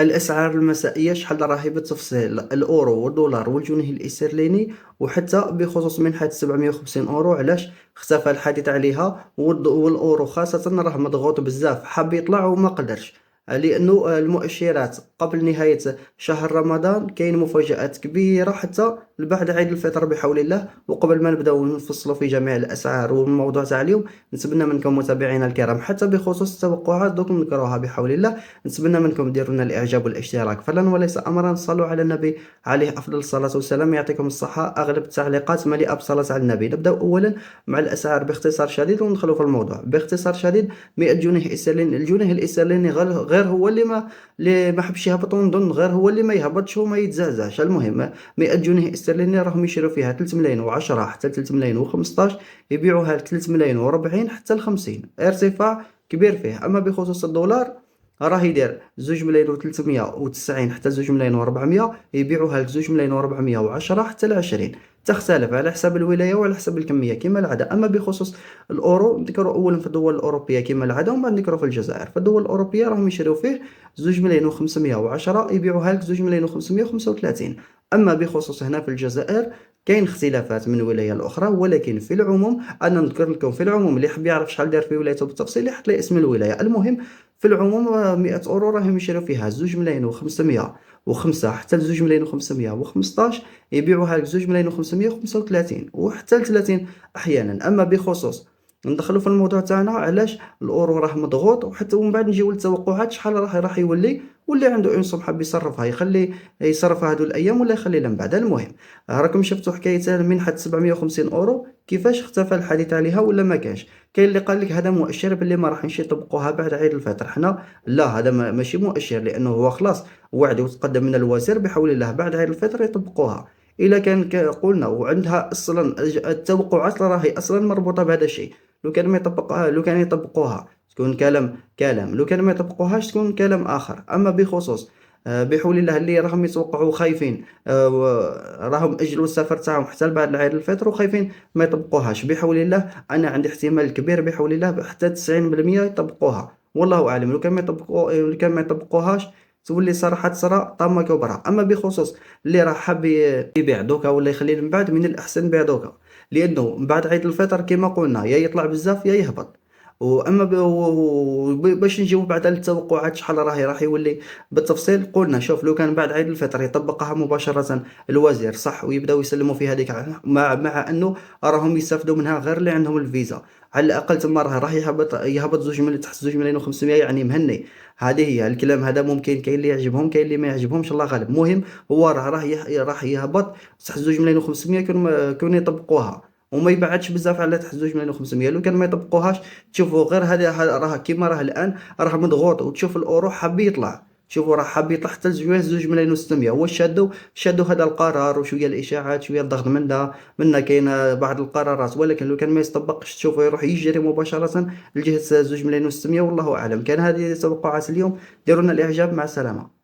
الأسعار المسائية شحال راهي بالتفصيل الأورو والدولار والجنيه الاسترليني، وحتى بخصوص منحة 750 أورو. علاش اختفى الحديث عليها؟ والأورو خاصة راه مضغوط بزاف، حاب يطلع وما قدرش، لأنه المؤشرات قبل نهاية شهر رمضان كاين مفاجآت كبيرة حتى بعد عيد الفطر بحول الله. وقبل ما نبداو نفصلوا في جميع الأسعار والموضوع تاع اليوم، نتمنى منكم متابعينا الكرام حتى بخصوص التوقعات دوك نذكروها بحول الله. نتمنى منكم ديروا لنا الاعجاب والاشتراك فضلا وليس امرا. صلوا على النبي عليه افضل الصلاه والسلام. يعطيكم الصحه، اغلب التعليقات مليئه بصلاه على النبي. نبدا اولا مع الاسعار باختصار شديد وندخلوا في الموضوع باختصار شديد. 100 جنيه استرليني، الجنيه الاسترليني غير هو اللي ما حبش يهبط، ونظن غير هو اللي ما يهبطش وما يتزعزعش. المهم 100 جنيه استرليني راهم يشروا فيها 3 ملايين و10 حتى 3 ملايين و15، يبيعوها ل 3 ملايين و40 حتى ل 50، ارتفاع كبير فيه. اما بخصوص الدولار راه يدير 2 ملايين و390 حتى 2 ملايين و400، يبيعوها لك 2 ملايين و410 حتى ل20. تختلف على حسب الولاية وعلى حسب الكمية كما العادة. أما بخصوص الأورو نذكروا أولا في الدول الأوروبية كما العادة، ومن بعد نذكروا في الجزائر. في الدول الأوروبية راهم يشريو فيه 2 ملايين و510، يبيعوها لك 2 ملايين و535. أما بخصوص هنا في الجزائر كاين اختلافات من ولاية لأخرى، ولكن في العموم أنا نذكر لكم في العموم. اللي يحب يعرف شحال دار في ولايته بالتفصيل يحط لي اسم الولاية. المهم في العموم 100 أورو راهم يشريو فيها 2 ملايين و505 حتى 2 ملايين و515، يبيعوها لك 2 ملايين و535 وحتى ل30 أحيانا. أما بخصوص ندخلوا في الموضوع تاعنا علاش الأورو راه مضغوط، وحتى ومن بعد نجيو للتوقعات شحال راح يولي. واللي عنده اون صوم حاب يصرفها يخلي يصرفها هذو الأيام ولا يخلي لهم بعد. المهم راكم شفتوا حكاية منحة 750 أورو كيفاش اختفى الحديث عليها ولا ما كانش. كاين اللي قال لك هذا مؤشر باللي ما راحش يطبقوها بعد عيد الفطر. حنا لا، هذا ماشي مؤشر، لانه هو خلاص وعد وتقدم من الوزير بحول الله بعد عيد الفطر يطبقوها. الا كان قلنا وعندها اصلا التوقعات راهي اصلا مربوطه بهذا الشيء. لو كان ما يطبقها، لو كان يطبقوها تكون كلام، لو كان ما يطبقوهاش تكون كلام اخر. اما بخصوص بحول الله اللي راهم يتوقعوا خايفين، راهم اجلوا السفر تاعهم حتى بعد عيد الفطر وخايفين ما يطبقوهاش بحول الله. انا عندي احتمال كبير بحول الله حتى 90% يطبقوها، والله اعلم. لو كان ما يطبقوهاش تولي صراحة تصرا طامة كبرى. اما بخصوص اللي راه حاب يبيع دوكا ولا يخليه من بعد، من الاحسن يبيع دوكا، لانه من بعد عيد الفطر كما قلنا يا يطلع بزاف يا يهبط. واما باش نجيو بعد على التوقعات شحال راح يولي بالتفصيل. قلنا شوف لو كان بعد عيد الفطر يطبقها مباشرة الوزير صح، ويبداو يسلموا في هذيك مع انه راهم يستافدوا منها غير اللي عندهم الفيزا. على الاقل تما راح يهبط 2 ملايين تحت 2 ملايين و500، يعني مهني. هذه هي الكلام هذا ممكن كاين اللي يعجبهم كاين اللي ما يعجبهمش، الله غالب. مهم هو راح يهبط تحت 2 ملايين و500 كون يطبقوها، وما يبعدش بزاف على تحت 2 ملايين و500. لو كان ما يطبقوهاش تشوفوا غير هذا راه كيما راه الان راه مضغوط. وتشوف الاورو حاب يطلع، شوفوا راه حاب يطلع حتى لجوج 2 ملايين و600. هو شادوا هذا القرار وشويه الاشاعات شويه الضغط منا كاين بعض القرارات، ولكن لو كان ما يطبقش تشوفوا يروح يجري مباشره لجهه 2 ملايين و600. والله اعلم. كان هذه توقعات اليوم. ديروا لنا الاعجاب، مع السلامه.